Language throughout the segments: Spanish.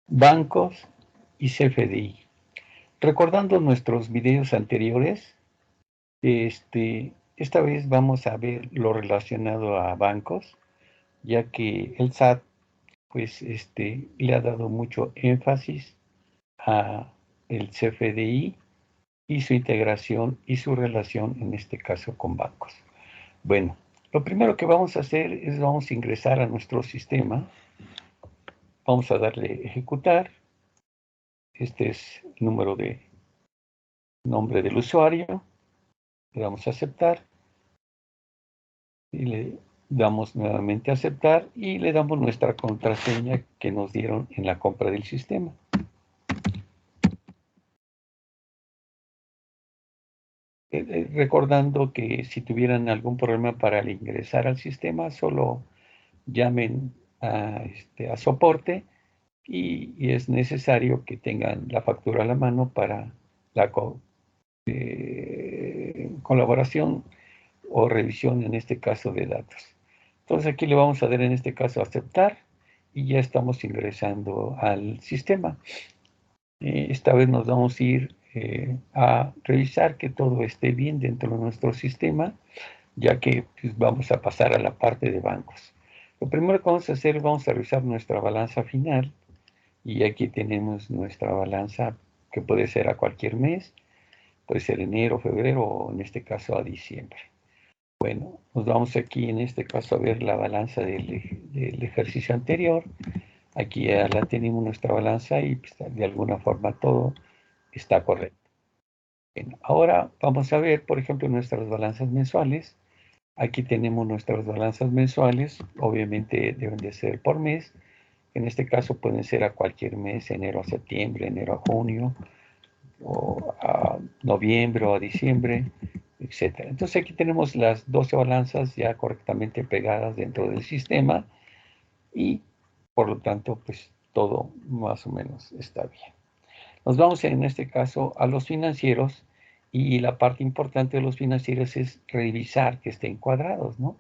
bancos y CFDI. Recordando nuestros videos anteriores, esta vez vamos a ver lo relacionado a bancos, ya que el SAT pues, le ha dado mucho énfasis a el CFDI y su integración y su relación, en este caso, con bancos. Bueno, lo primero que vamos a hacer es vamos a ingresar a nuestro sistema. Vamos a darle ejecutar. Este es el nombre del usuario. Le damos a aceptar. Y le damos nuevamente a aceptar y le damos nuestra contraseña que nos dieron en la compra del sistema. Recordando que si tuvieran algún problema para ingresar al sistema, solo llamen a soporte y es necesario que tengan la factura a la mano para la colaboración o revisión, en este caso, de datos. Entonces aquí le vamos a dar, en este caso, aceptar y ya estamos ingresando al sistema. Esta vez nos vamos a ir a revisar que todo esté bien dentro de nuestro sistema, ya que pues, vamos a pasar a la parte de bancos. Lo primero que vamos a hacer, vamos a revisar nuestra balanza final y aquí tenemos nuestra balanza que puede ser a cualquier mes, puede ser enero, febrero o en este caso a diciembre. Bueno, nos vamos aquí en este caso a ver la balanza del ejercicio anterior. Aquí ya la tenemos nuestra balanza y pues, de alguna forma todo está correcto. Bien, ahora vamos a ver, por ejemplo, nuestras balanzas mensuales. Aquí tenemos nuestras balanzas mensuales, obviamente deben de ser por mes. En este caso pueden ser a cualquier mes, enero a septiembre, enero a junio, o a noviembre o a diciembre, etcétera. Entonces aquí tenemos las 12 balanzas ya correctamente pegadas dentro del sistema y por lo tanto pues todo más o menos está bien. Nos vamos en este caso a los financieros y la parte importante de los financieros es revisar que estén cuadrados, ¿no?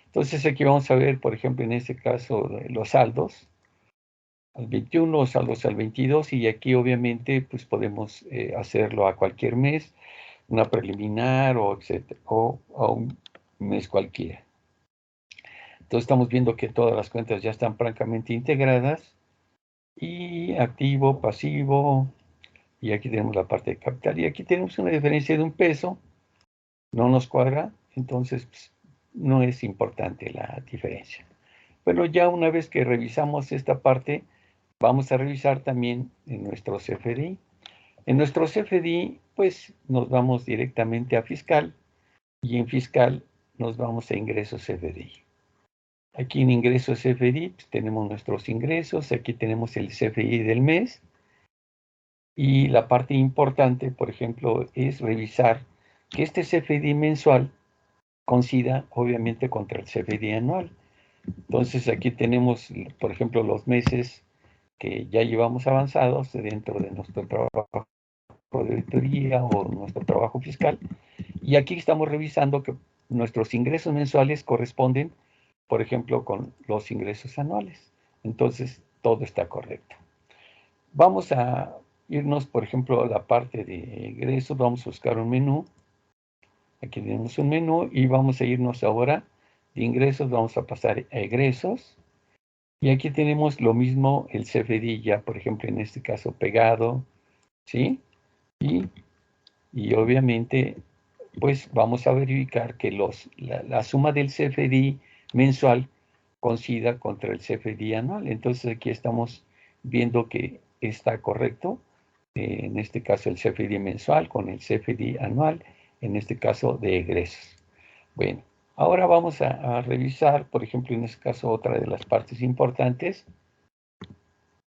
Entonces aquí vamos a ver, por ejemplo, en este caso los saldos al 21, saldos al 22 y aquí obviamente pues podemos hacerlo a cualquier mes, una preliminar o etcétera, o a un mes cualquiera. Entonces estamos viendo que todas las cuentas ya están francamente integradas y activo, pasivo, y aquí tenemos la parte de capital y aquí tenemos una diferencia de 1 peso, no nos cuadra, entonces pues, no es importante la diferencia. Pero ya una vez que revisamos esta parte, vamos a revisar también en nuestro CFDI. En nuestro CFDI, pues nos vamos directamente a fiscal y en fiscal nos vamos a ingresos CFDI. Aquí en ingresos CFDI pues, tenemos nuestros ingresos, aquí tenemos el CFDI del mes y la parte importante, por ejemplo, es revisar que este CFDI mensual coincida obviamente contra el CFDI anual. Entonces aquí tenemos, por ejemplo, los meses que ya llevamos avanzados dentro de nuestro trabajo de auditoría o nuestro trabajo fiscal. Y aquí estamos revisando que nuestros ingresos mensuales corresponden, por ejemplo, con los ingresos anuales. Entonces, todo está correcto. Vamos a irnos, por ejemplo, a la parte de ingresos. Vamos a buscar un menú. Aquí tenemos un menú y vamos a irnos ahora de ingresos. Vamos a pasar a egresos. Y aquí tenemos lo mismo, el CFDI ya, por ejemplo, en este caso pegado, ¿sí? Y obviamente, pues vamos a verificar que la suma del CFDI mensual coincida contra el CFDI anual. Entonces aquí estamos viendo que está correcto, en este caso el CFDI mensual con el CFDI anual, en este caso de egresos. Bueno, ahora vamos a revisar, por ejemplo, en este caso otra de las partes importantes,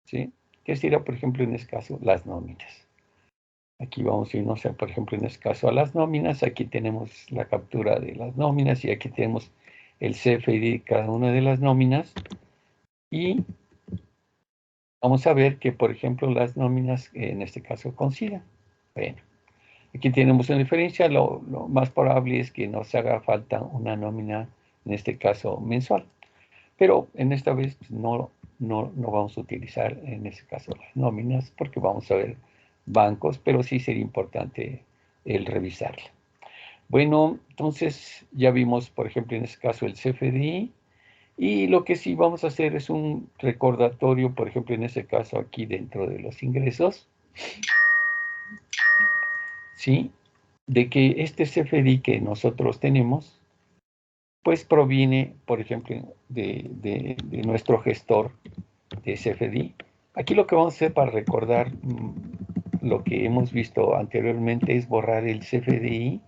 ¿sí? Que sería, por ejemplo, en este caso, las nóminas. Aquí vamos a irnos, por ejemplo, en este caso a las nóminas. Aquí tenemos la captura de las nóminas y aquí tenemos el CFDI de cada una de las nóminas. Y vamos a ver que, por ejemplo, las nóminas, en este caso, coincidan. Bueno, aquí tenemos una diferencia. Lo más probable es que nos haga falta una nómina, en este caso, mensual. Pero en esta vez no no vamos a utilizar en ese caso las nóminas porque vamos a ver bancos, pero sí sería importante el revisarla. Bueno, entonces ya vimos, por ejemplo, en este caso el CFDI, y lo que sí vamos a hacer es un recordatorio, por ejemplo, en este caso aquí dentro de los ingresos, ¿sí? De que este CFDI que nosotros tenemos, pues proviene, por ejemplo, de nuestro gestor de CFDI. Aquí lo que vamos a hacer para recordar lo que hemos visto anteriormente es borrar el CFDI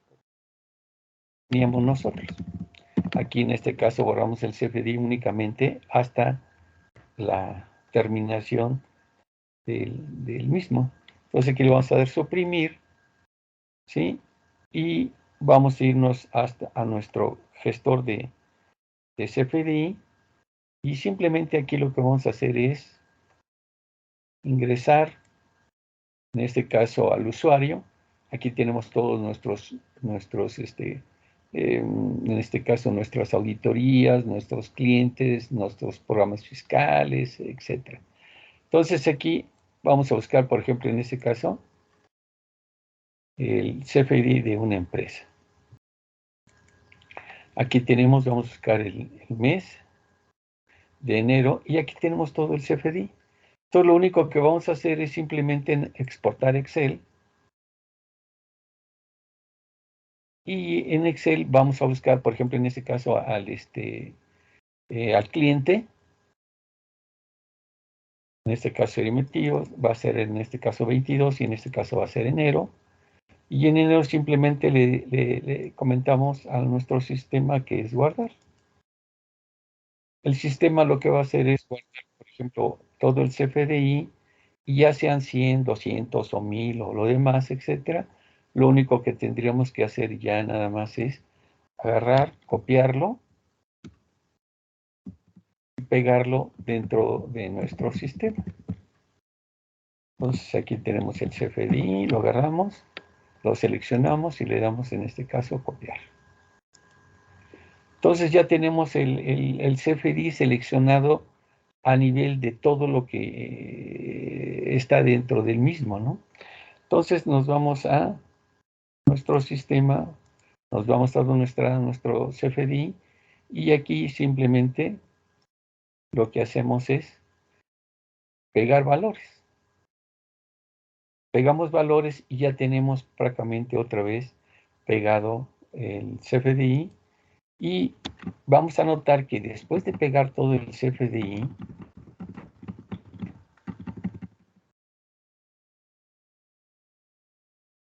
que teníamos nosotros. Aquí en este caso borramos el CFDI únicamente hasta la terminación del mismo. Entonces aquí le vamos a dar suprimir, ¿sí? Y vamos a irnos hasta a nuestro gestor de CFDI y simplemente aquí lo que vamos a hacer es ingresar, en este caso al usuario. Aquí tenemos todos en este caso nuestras auditorías, nuestros clientes, nuestros programas fiscales, etcétera. Entonces aquí vamos a buscar, por ejemplo, en este caso, el CFDI de una empresa. Aquí tenemos, vamos a buscar el mes de enero y aquí tenemos todo el CFDI. Entonces lo único que vamos a hacer es simplemente exportar Excel y en Excel vamos a buscar, por ejemplo, en este caso al cliente. En este caso sería emitido, va a ser en este caso 22 y en este caso va a ser enero. Y en enero simplemente le comentamos a nuestro sistema que es guardar. El sistema lo que va a hacer es guardar, por ejemplo, todo el CFDI, y ya sean 100, 200 o 1000 o lo demás, etcétera. Lo único que tendríamos que hacer ya nada más es agarrar, copiarlo y pegarlo dentro de nuestro sistema. Entonces aquí tenemos el CFDI, lo agarramos, lo seleccionamos y le damos en este caso copiar. Entonces ya tenemos el CFDI seleccionado a nivel de todo lo que está dentro del mismo, ¿no? Entonces nos vamos a nuestro sistema, nos vamos a nuestro CFDI y aquí simplemente lo que hacemos es pegar valores. Pegamos valores y ya tenemos prácticamente otra vez pegado el CFDI y vamos a notar que después de pegar todo el CFDI,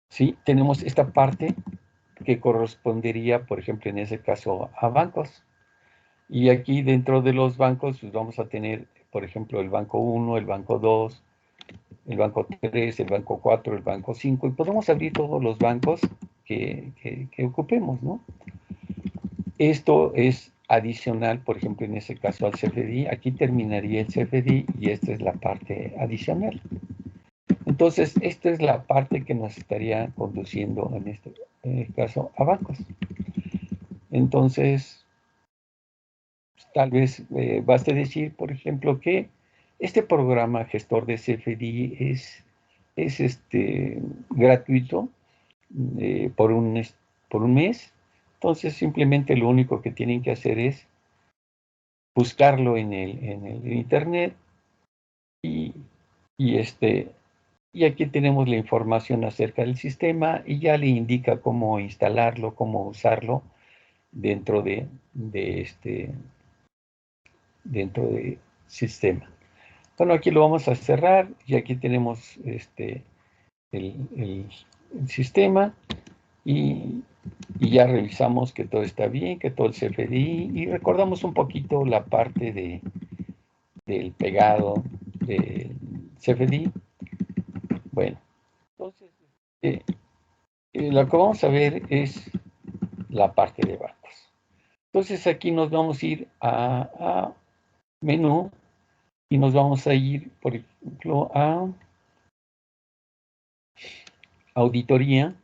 ¿sí? Tenemos esta parte que correspondería, por ejemplo, en ese caso, a bancos. Y aquí dentro de los bancos pues vamos a tener, por ejemplo, el banco 1, el banco 2, el banco 3, el banco 4, el banco 5, y podemos abrir todos los bancos que ocupemos, ¿no? Esto es adicional, por ejemplo, en ese caso al CFDI. Aquí terminaría el CFDI y esta es la parte adicional. Entonces, esta es la parte que nos estaría conduciendo en este caso a bancos. Entonces, tal vez baste decir, por ejemplo, que este programa gestor de CFDI es gratuito por un mes. Entonces, simplemente lo único que tienen que hacer es buscarlo en el internet y, y, y aquí tenemos la información acerca del sistema y ya le indica cómo instalarlo, cómo usarlo dentro dentro del sistema. Bueno, aquí lo vamos a cerrar y aquí tenemos el sistema y ya revisamos que todo está bien, que todo el CFDI y recordamos un poquito la parte del pegado del CFDI. Bueno, entonces eh, lo que vamos a ver es la parte de bancos. Entonces aquí nos vamos a ir a menú y nos vamos a ir, por ejemplo, a auditoría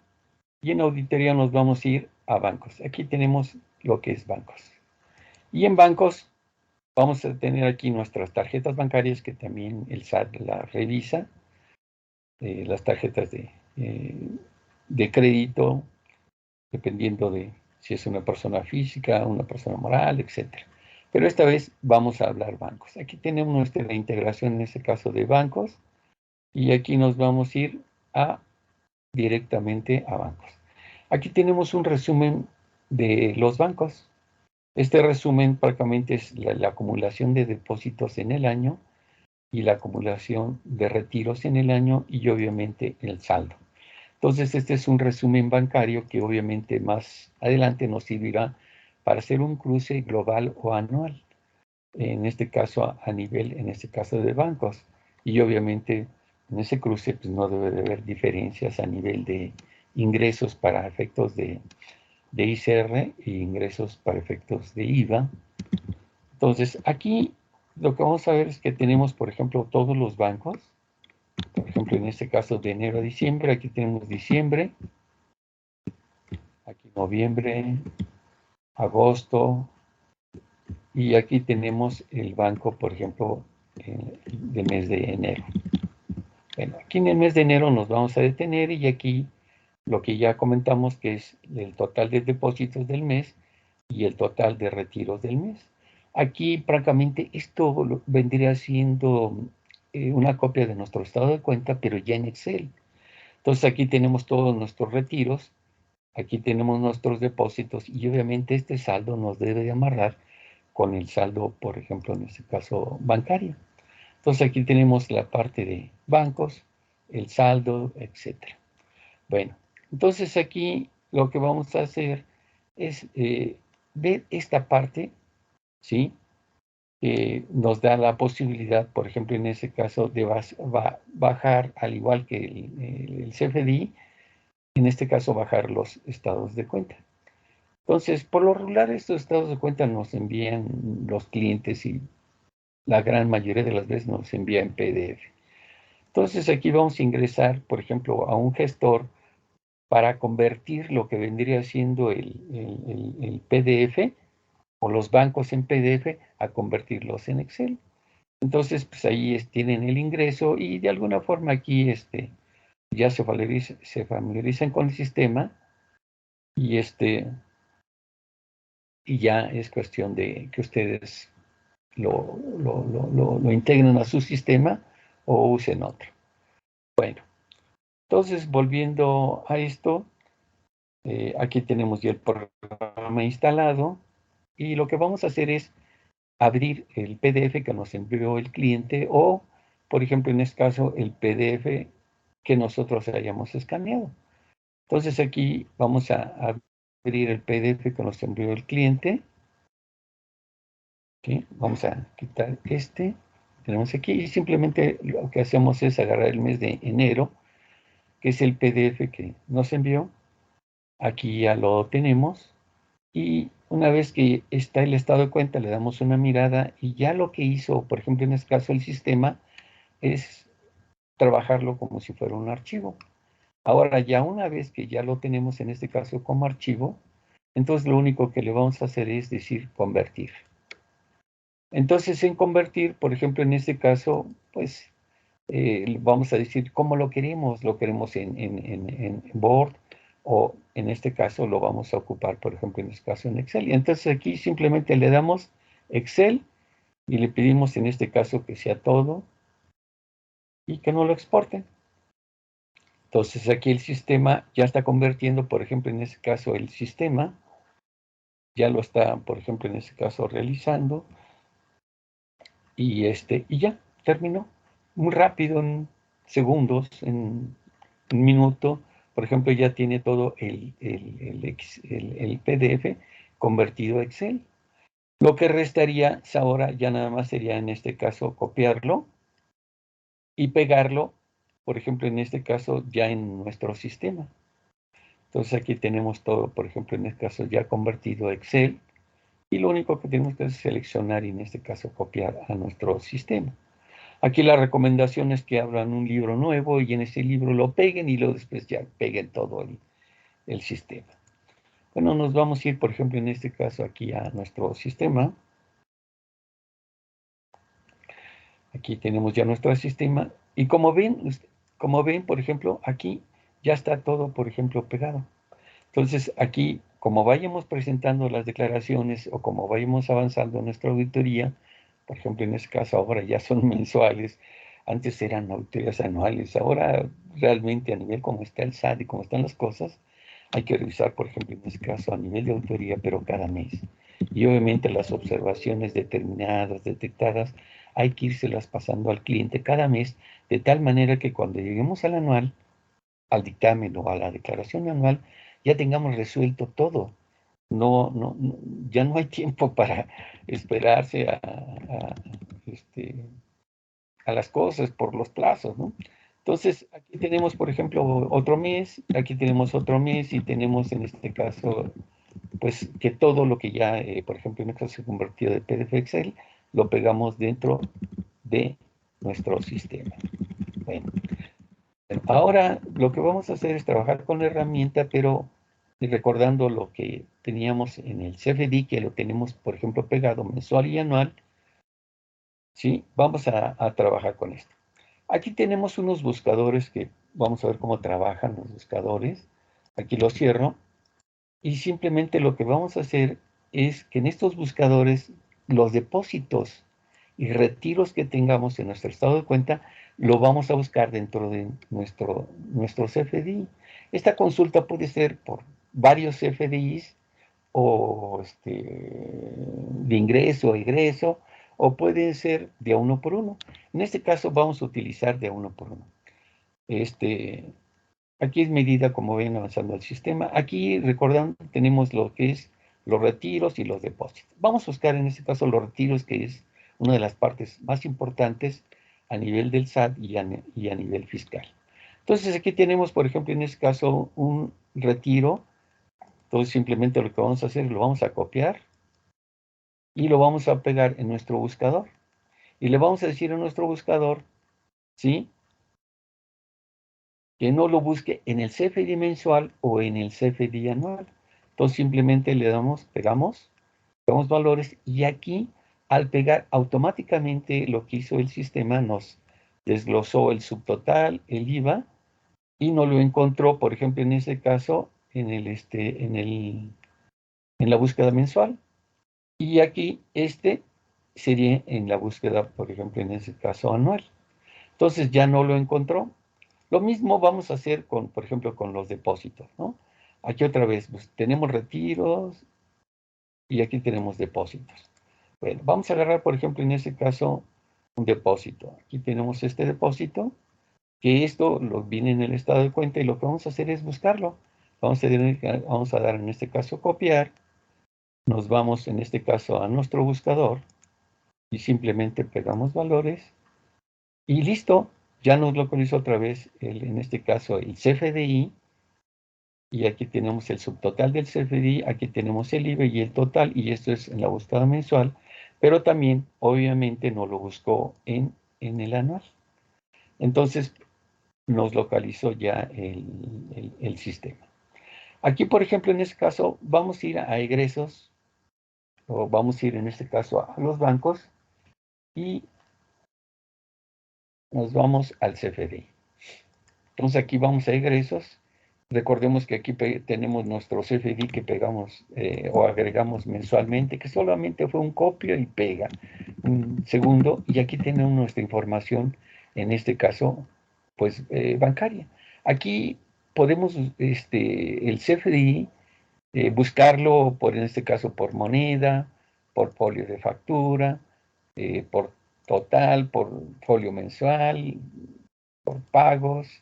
y en auditoría nos vamos a ir a bancos. Aquí tenemos lo que es bancos. Y en bancos Vamos a tener aquí nuestras tarjetas bancarias que también el SAT las revisa, las tarjetas de crédito, dependiendo de si es una persona física, una persona moral, etcétera. Pero esta vez vamos a hablar bancos. Aquí tenemos nuestra integración en este caso de bancos y aquí nos vamos a ir directamente a bancos. Aquí tenemos un resumen de los bancos. Este resumen prácticamente es la acumulación de depósitos en el año y la acumulación de retiros en el año y obviamente el saldo. Entonces, este es un resumen bancario que obviamente más adelante nos servirá para hacer un cruce global o anual, en este caso a nivel, en este caso de bancos. Y obviamente en ese cruce pues no debe de haber diferencias a nivel de ingresos para efectos de ICR e ingresos para efectos de IVA. Entonces, aquí lo que vamos a ver es que tenemos, por ejemplo, todos los bancos. Por ejemplo, en este caso de enero a diciembre, aquí tenemos diciembre, aquí noviembre, agosto, y aquí tenemos el banco, por ejemplo, del mes de enero. Bueno, aquí en el mes de enero nos vamos a detener y aquí lo que ya comentamos que es el total de depósitos del mes y el total de retiros del mes. Aquí prácticamente esto vendría siendo una copia de nuestro estado de cuenta, pero ya en Excel. Entonces aquí tenemos todos nuestros retiros, aquí tenemos nuestros depósitos y obviamente este saldo nos debe de amarrar con el saldo, por ejemplo, en este caso bancario. Entonces aquí tenemos la parte de bancos, el saldo, etcétera. Bueno, entonces aquí lo que vamos a hacer es ver esta parte, ¿sí? Que nos da la posibilidad, por ejemplo, en ese caso, de bajar, al igual que el CFDI, en este caso bajar los estados de cuenta. Entonces, por lo regular, estos estados de cuenta nos envían los clientes y la gran mayoría de las veces nos envía en PDF. Entonces, aquí vamos a ingresar, por ejemplo, a un gestor para convertir lo que vendría siendo el PDF o los bancos en PDF a convertirlos en Excel. Entonces, pues ahí tienen el ingreso y de alguna forma aquí ya se familiarizan con el sistema y y ya es cuestión de que ustedes lo integren a su sistema o usen otro. Bueno, entonces volviendo a esto, aquí tenemos ya el programa instalado y lo que vamos a hacer es abrir el PDF que nos envió el cliente o, por ejemplo, en este caso, el PDF que nosotros hayamos escaneado. Entonces aquí vamos a abrir el PDF que nos envió el cliente. ¿Sí? Vamos a quitar tenemos aquí y simplemente lo que hacemos es agarrar el mes de enero, que es el PDF que nos envió. Aquí ya lo tenemos y una vez que está el estado de cuenta le damos una mirada y ya lo que hizo, por ejemplo, en este caso el sistema, es trabajarlo como si fuera un archivo. Ahora ya una vez que ya lo tenemos en este caso como archivo, entonces lo único que le vamos a hacer es decir convertir. Entonces en convertir, por ejemplo, en este caso, pues vamos a decir cómo lo queremos en Word o en este caso lo vamos a ocupar, por ejemplo, en este caso en Excel. Y entonces aquí simplemente le damos Excel y le pedimos en este caso que sea todo y que no lo exporte. Entonces aquí el sistema ya está convirtiendo, por ejemplo, en este caso el sistema ya lo está, por ejemplo, en este caso realizando y ya terminó muy rápido en segundos, en un minuto. Por ejemplo, ya tiene todo el PDF convertido a Excel. Lo que restaría ahora ya nada más sería en este caso copiarlo y pegarlo, por ejemplo, en este caso ya en nuestro sistema. Entonces aquí tenemos todo, por ejemplo, en este caso ya convertido a Excel y lo único que tenemos que hacer es seleccionar y en este caso copiar a nuestro sistema. Aquí la recomendación es que abran un libro nuevo y en ese libro lo peguen y luego después ya peguen todo el sistema. Bueno, nos vamos a ir, por ejemplo, en este caso aquí a nuestro sistema. Aquí tenemos ya nuestro sistema. Y como ven, por ejemplo, aquí ya está todo, por ejemplo, pegado. Entonces, aquí, como vayamos presentando las declaraciones o como vayamos avanzando en nuestra auditoría, por ejemplo, en este caso ahora ya son mensuales, antes eran auditorías anuales, ahora realmente a nivel como está el SAT y como están las cosas, hay que revisar, por ejemplo, en este caso a nivel de auditoría, pero cada mes. Y obviamente las observaciones determinadas, detectadas, hay que írselas pasando al cliente cada mes, de tal manera que cuando lleguemos al anual, al dictamen o a la declaración anual, ya tengamos resuelto todo. Ya no hay tiempo para esperarse a las cosas por los plazos, ¿no? Entonces, aquí tenemos, por ejemplo, otro mes, aquí tenemos otro mes y tenemos en este caso, pues, que todo lo que ya, por ejemplo, en este caso se convirtió de PDF Excel, lo pegamos dentro de nuestro sistema. Bueno, ahora lo que vamos a hacer es trabajar con la herramienta, pero recordando lo que teníamos en el CFD, que lo tenemos, por ejemplo, pegado mensual y anual, ¿sí? Vamos a trabajar con esto. Aquí tenemos unos buscadores que vamos a ver cómo trabajan los buscadores. Aquí lo cierro. Y simplemente lo que vamos a hacer es que en estos buscadores los depósitos y retiros que tengamos en nuestro estado de cuenta lo vamos a buscar dentro de nuestro CFDI. Esta consulta puede ser por varios CFDIs o de ingreso a egreso, o puede ser de a uno por uno. En este caso vamos a utilizar de a uno por uno. Aquí es medida como ven avanzando el sistema. Aquí, recordando, tenemos lo que es los retiros y los depósitos. Vamos a buscar en este caso los retiros, que es una de las partes más importantes a nivel del SAT y a nivel fiscal. Entonces aquí tenemos, por ejemplo, en este caso un retiro. Entonces simplemente lo que vamos a hacer, lo vamos a copiar y lo vamos a pegar en nuestro buscador. Y le vamos a decir a nuestro buscador, ¿sí?, que no lo busque en el CFDI mensual o en el CFDI anual. Entonces simplemente le damos, pegamos valores y aquí al pegar automáticamente lo que hizo el sistema nos desglosó el subtotal, el IVA y no lo encontró, por ejemplo, en ese caso, en la búsqueda mensual. Y aquí sería en la búsqueda, por ejemplo, en ese caso anual. Entonces ya no lo encontró. Lo mismo vamos a hacer con, por ejemplo, con los depósitos, ¿no? Aquí otra vez, pues, tenemos retiros y aquí tenemos depósitos. Bueno, vamos a agarrar, por ejemplo, en este caso, un depósito. Aquí tenemos este depósito, que esto lo viene en el estado de cuenta y lo que vamos a hacer es buscarlo. Vamos a dar en este caso copiar, nos vamos en este caso a nuestro buscador y simplemente pegamos valores y listo, ya nos localizó otra vez, en este caso, el CFDI. Y aquí tenemos el subtotal del CFDI, aquí tenemos el IVA y el total, y esto es en la búsqueda mensual, pero también, obviamente, no lo buscó en el anual. Entonces, nos localizó ya el sistema. Aquí, por ejemplo, en este caso, vamos a ir a egresos, o vamos a ir en este caso a los bancos, y nos vamos al CFDI. Entonces, aquí vamos a egresos. Recordemos que aquí tenemos nuestro CFDI que pegamos o agregamos mensualmente, que solamente fue un copio y pega. Un segundo, y aquí tenemos nuestra información, en este caso, pues bancaria. Aquí podemos, el CFDI, buscarlo en este caso, por moneda, por folio de factura, por total, por folio mensual, por pagos.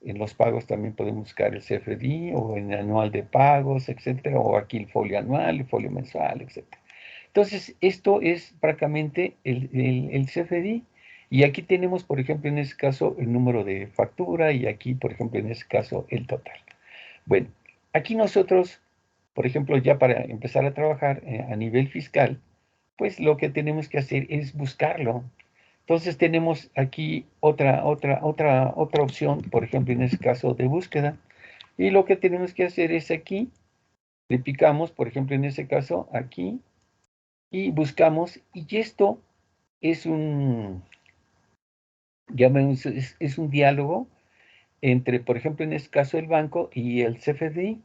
En los pagos también podemos buscar el CFDI o en el anual de pagos, etcétera, o aquí el folio anual, el folio mensual, etcétera. Entonces, esto es prácticamente el CFDI. Y aquí tenemos, por ejemplo, en este caso, el número de factura y aquí, por ejemplo, en este caso, el total. Bueno, aquí nosotros, por ejemplo, ya para empezar a trabajar a nivel fiscal, pues lo que tenemos que hacer es buscarlo. Entonces tenemos aquí otra opción, por ejemplo, en este caso de búsqueda. Y lo que tenemos que hacer es aquí, le picamos, por ejemplo, en este caso, aquí, y buscamos. Y esto es es un diálogo entre, por ejemplo, en este caso el banco y el CFDI.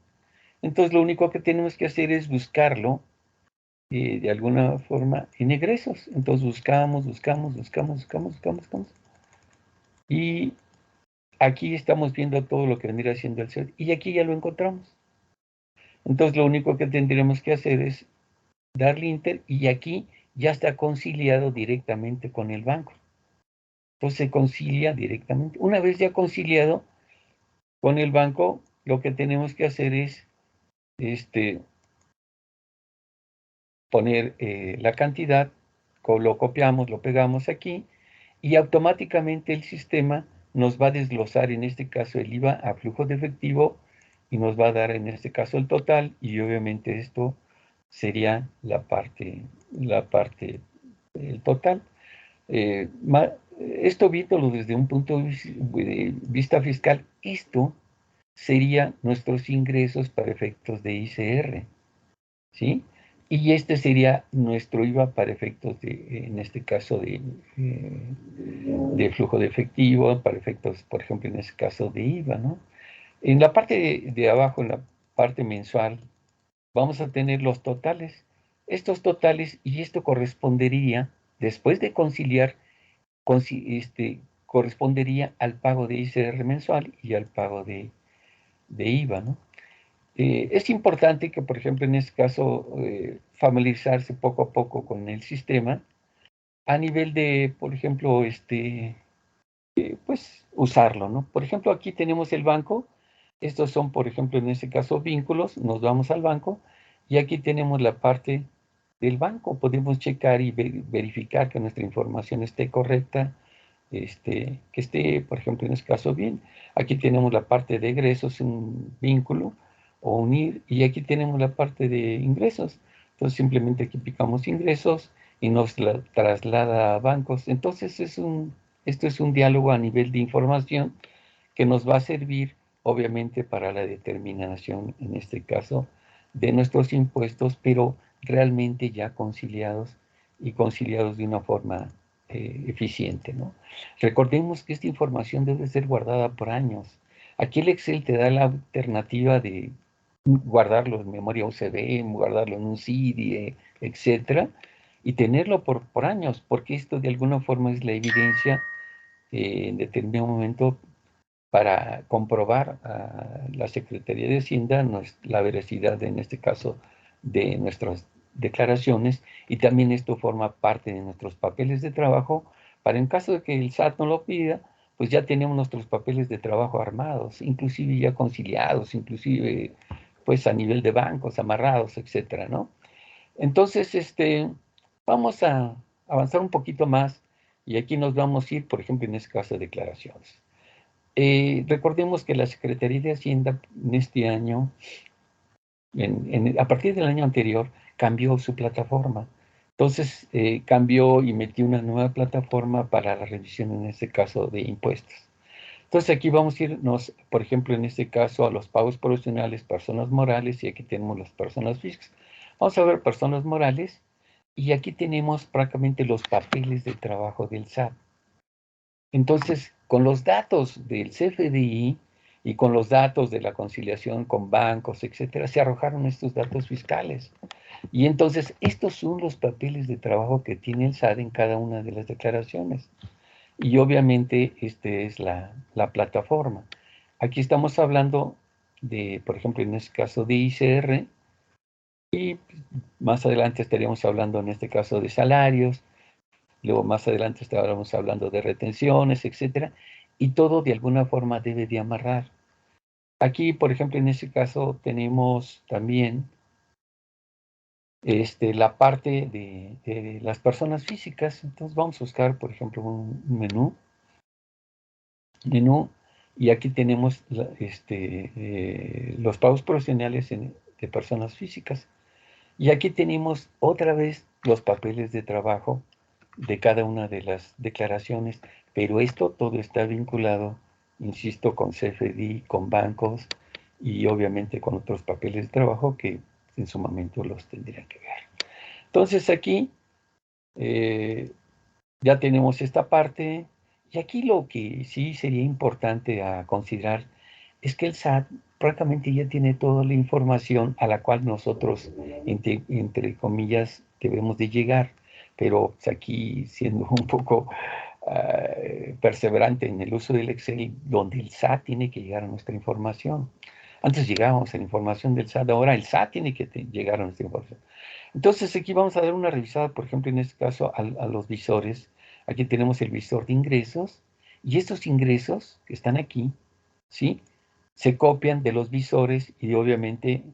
Entonces lo único que tenemos que hacer es buscarlo de alguna forma en egresos. Entonces buscamos. Y aquí estamos viendo todo lo que vendría siendo el CED. Y aquí ya lo encontramos. Entonces lo único que tendríamos que hacer es darle Enter y aquí ya está conciliado directamente con el banco. Entonces se concilia directamente. Una vez ya conciliado con el banco, lo que tenemos que hacer es poner la cantidad, lo copiamos, lo pegamos aquí y automáticamente el sistema nos va a desglosar en este caso el IVA a flujo de efectivo y nos va a dar en este caso el total y obviamente esto sería la parte el total. Eh, esto viéndolo desde un punto de vista fiscal, esto sería nuestros ingresos para efectos de ICR, ¿sí? Y este sería nuestro IVA para efectos de, en este caso, de flujo de efectivo, para efectos, por ejemplo, en este caso de IVA, ¿no? En la parte de abajo, en la parte mensual, vamos a tener los totales. Estos totales, y esto correspondería, después de conciliar, correspondería al pago de ICR mensual y al pago de IVA, ¿no? Es importante que, por ejemplo, en este caso, familiarizarse poco a poco con el sistema a nivel de, por ejemplo, pues usarlo, ¿no? Por ejemplo, aquí tenemos el banco. Estos son, por ejemplo, en este caso, vínculos. Nos vamos al banco y aquí tenemos la parte del banco. Podemos checar y verificar que nuestra información esté correcta, que esté, por ejemplo, en este caso, bien. Aquí tenemos la parte de egresos, un vínculo o unir, y aquí tenemos la parte de ingresos. Entonces, simplemente aquí picamos ingresos y nos traslada a bancos. Entonces, esto es un diálogo a nivel de información que nos va a servir, obviamente, para la determinación, en este caso, de nuestros impuestos, pero realmente ya conciliados y conciliados de una forma eficiente, ¿no? Recordemos que esta información debe ser guardada por años. Aquí el Excel te da la alternativa de guardarlo en memoria USB, guardarlo en un CD, etcétera, y tenerlo por años, porque esto de alguna forma es la evidencia en determinado momento para comprobar a la Secretaría de Hacienda la veracidad, en este caso, de nuestras declaraciones, y también esto forma parte de nuestros papeles de trabajo, para en caso de que el SAT no lo pida, pues ya tenemos nuestros papeles de trabajo armados, inclusive ya conciliados, inclusive pues a nivel de bancos, amarrados, etcétera, ¿no? Entonces, vamos a avanzar un poquito más y aquí nos vamos a ir, por ejemplo, en este caso de declaraciones. Recordemos que la Secretaría de Hacienda en este año, a partir del año anterior, cambió su plataforma. Entonces, cambió y metió una nueva plataforma para la revisión, en este caso, de impuestos. Entonces, aquí vamos a irnos, por ejemplo, en este caso, a los pagos profesionales, personas morales, y aquí tenemos las personas físicas. Vamos a ver personas morales, y aquí tenemos prácticamente los papeles de trabajo del SAT. Entonces, con los datos del CFDI y con los datos de la conciliación con bancos, etcétera, se arrojaron estos datos fiscales. Y entonces, estos son los papeles de trabajo que tiene el SAT en cada una de las declaraciones. Y obviamente, es la plataforma. Aquí estamos hablando de, por ejemplo, en este caso de ICR, y más adelante estaríamos hablando en este caso de salarios. Luego más adelante estábamos hablando de retenciones, etcétera, y todo de alguna forma debe de amarrar. Aquí, por ejemplo, en este caso tenemos también la parte de las personas físicas. Entonces vamos a buscar, por ejemplo, un menú, y aquí tenemos los pagos profesionales de personas físicas. Y aquí tenemos otra vez los papeles de trabajo de cada una de las declaraciones, pero esto todo está vinculado, insisto, con CFDI, con bancos y obviamente con otros papeles de trabajo que en su momento los tendrían que ver. Entonces aquí ya tenemos esta parte Y aquí lo que sí sería importante a considerar es que el SAT prácticamente ya tiene toda la información a la cual nosotros, entre comillas, debemos de llegar. Pero pues, aquí, siendo un poco perseverante en el uso del Excel, donde el SAT tiene que llegar a nuestra información. Antes llegábamos a la información del SAT, ahora el SAT tiene que llegar a nuestra información. Entonces aquí vamos a dar una revisada, por ejemplo, en este caso a los visores. Aquí tenemos el visor de ingresos y estos ingresos que están aquí, ¿sí? Se copian de los visores y obviamente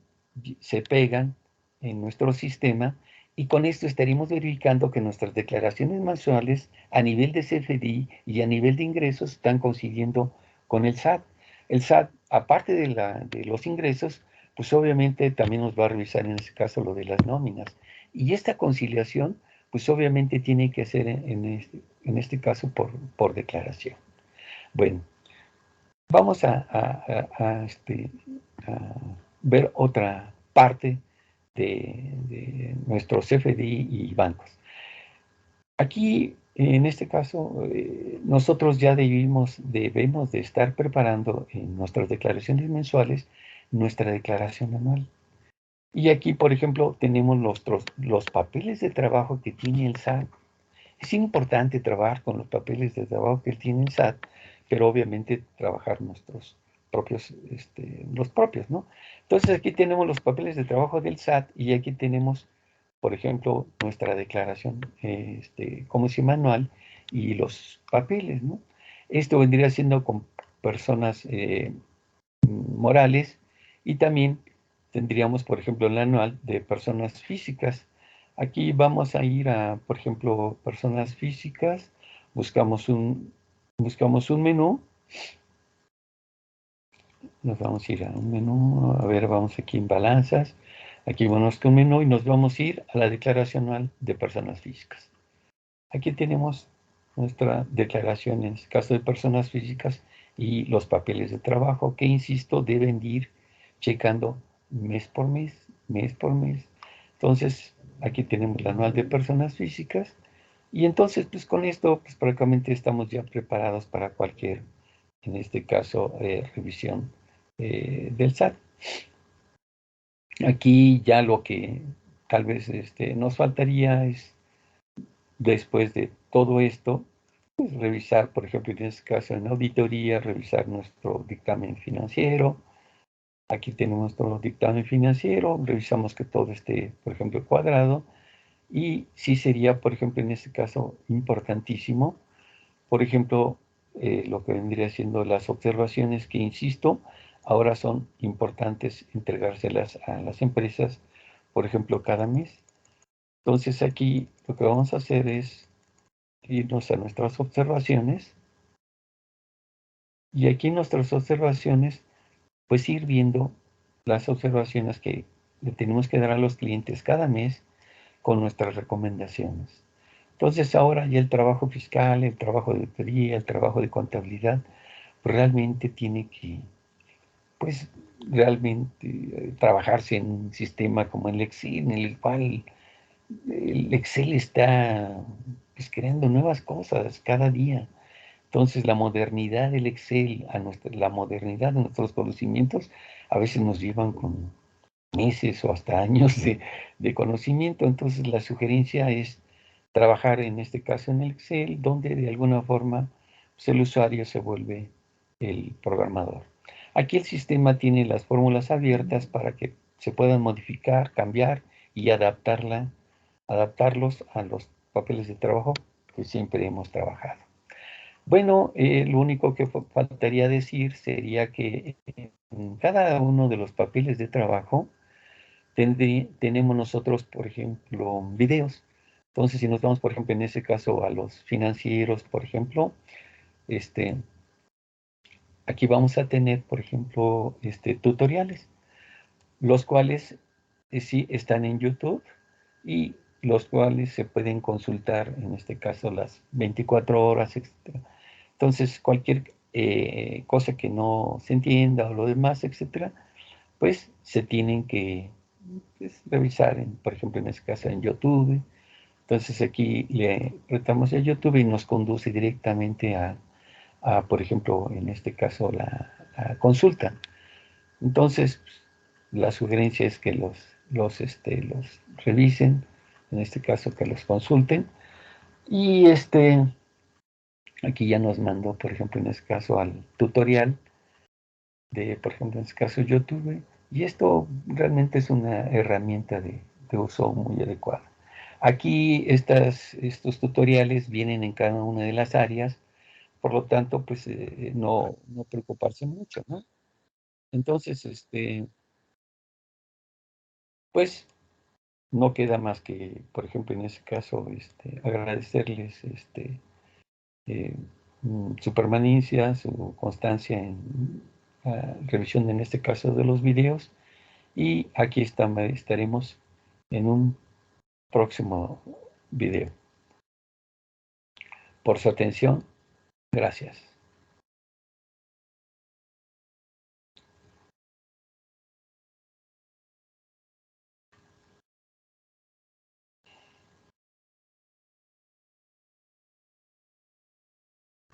se pegan en nuestro sistema y con esto estaremos verificando que nuestras declaraciones mensuales a nivel de CFDI y a nivel de ingresos están coincidiendo con el SAT. El SAT, aparte de los ingresos, pues obviamente también nos va a revisar en este caso lo de las nóminas. Y esta conciliación, pues obviamente tiene que ser en este caso por declaración. Bueno, vamos a ver otra parte de nuestros CFDI y bancos. Aquí, en este caso, nosotros ya debemos de estar preparando en nuestras declaraciones mensuales nuestra declaración anual. Y aquí, por ejemplo, tenemos los papeles de trabajo que tiene el SAT. Es importante trabajar con los papeles de trabajo que tiene el SAT, pero obviamente trabajar nuestros propios, los propios, ¿no? Entonces aquí tenemos los papeles de trabajo del SAT y aquí tenemos, por ejemplo, nuestra declaración, como si manual y los papeles, ¿no? Esto vendría siendo con personas morales y también tendríamos, por ejemplo, el anual de personas físicas. Aquí vamos a ir a, por ejemplo, personas físicas, buscamos buscamos un menú, nos vamos a ir a un menú, a ver, vamos aquí en balanzas, aquí vamos con un menú y nos vamos a ir a la declaración anual de personas físicas. Aquí tenemos nuestra declaración en caso de personas físicas y los papeles de trabajo que, insisto, deben de ir checando mes por mes, mes por mes. Entonces, aquí tenemos el anual de personas físicas y entonces, pues con esto, pues prácticamente estamos ya preparados para cualquier, en este caso, revisión del SAT. Aquí ya lo que tal vez nos faltaría es, después de todo esto, pues, revisar, por ejemplo, en este caso en auditoría, revisar nuestro dictamen financiero. Aquí tenemos nuestro dictamen financiero, revisamos que todo esté, por ejemplo, cuadrado. Y sí sería, por ejemplo, en este caso, importantísimo, por ejemplo, lo que vendría siendo las observaciones que, insisto, ahora son importantes entregárselas a las empresas, por ejemplo, cada mes. Entonces aquí lo que vamos a hacer es irnos a nuestras observaciones y aquí en nuestras observaciones, pues ir viendo las observaciones que le tenemos que dar a los clientes cada mes con nuestras recomendaciones. Entonces ahora ya el trabajo fiscal, el trabajo de auditoría, el trabajo de contabilidad, pues realmente tiene que, pues realmente trabajarse en un sistema como el Excel, en el cual el Excel está pues, creando nuevas cosas cada día. Entonces, la modernidad del Excel, la modernidad de nuestros conocimientos, a veces nos llevan con meses o hasta años de conocimiento. Entonces, la sugerencia es trabajar en este caso en el Excel, donde de alguna forma pues, el usuario se vuelve el programador. Aquí el sistema tiene las fórmulas abiertas para que se puedan modificar, cambiar y adaptarlos a los papeles de trabajo que siempre hemos trabajado. Bueno, lo único que faltaría decir sería que en cada uno de los papeles de trabajo tenemos nosotros, por ejemplo, videos. Entonces, si nos vamos, por ejemplo, en ese caso a los financieros, por ejemplo, este, aquí vamos a tener, por ejemplo, tutoriales, los cuales sí están en YouTube y los cuales se pueden consultar, en este caso, las 24 horas, etc. Entonces, cualquier cosa que no se entienda o lo demás, etcétera, pues se tienen que pues, revisar, por ejemplo, en este caso en YouTube. Entonces aquí le retamos a YouTube y nos conduce directamente por ejemplo, en este caso, la consulta. Entonces, la sugerencia es que los revisen, en este caso que los consulten. Y aquí ya nos mandó, por ejemplo, en este caso al tutorial de, por ejemplo, en este caso YouTube. Y esto realmente es una herramienta de uso muy adecuada. Aquí estos tutoriales vienen en cada una de las áreas, por lo tanto, pues no preocuparse mucho, ¿no? Entonces, pues no queda más que, por ejemplo, en ese caso, agradecerles eh, su permanencia, su constancia en la revisión, en este caso, de los videos. Y aquí estaremos en un próximo video. Por su atención, gracias.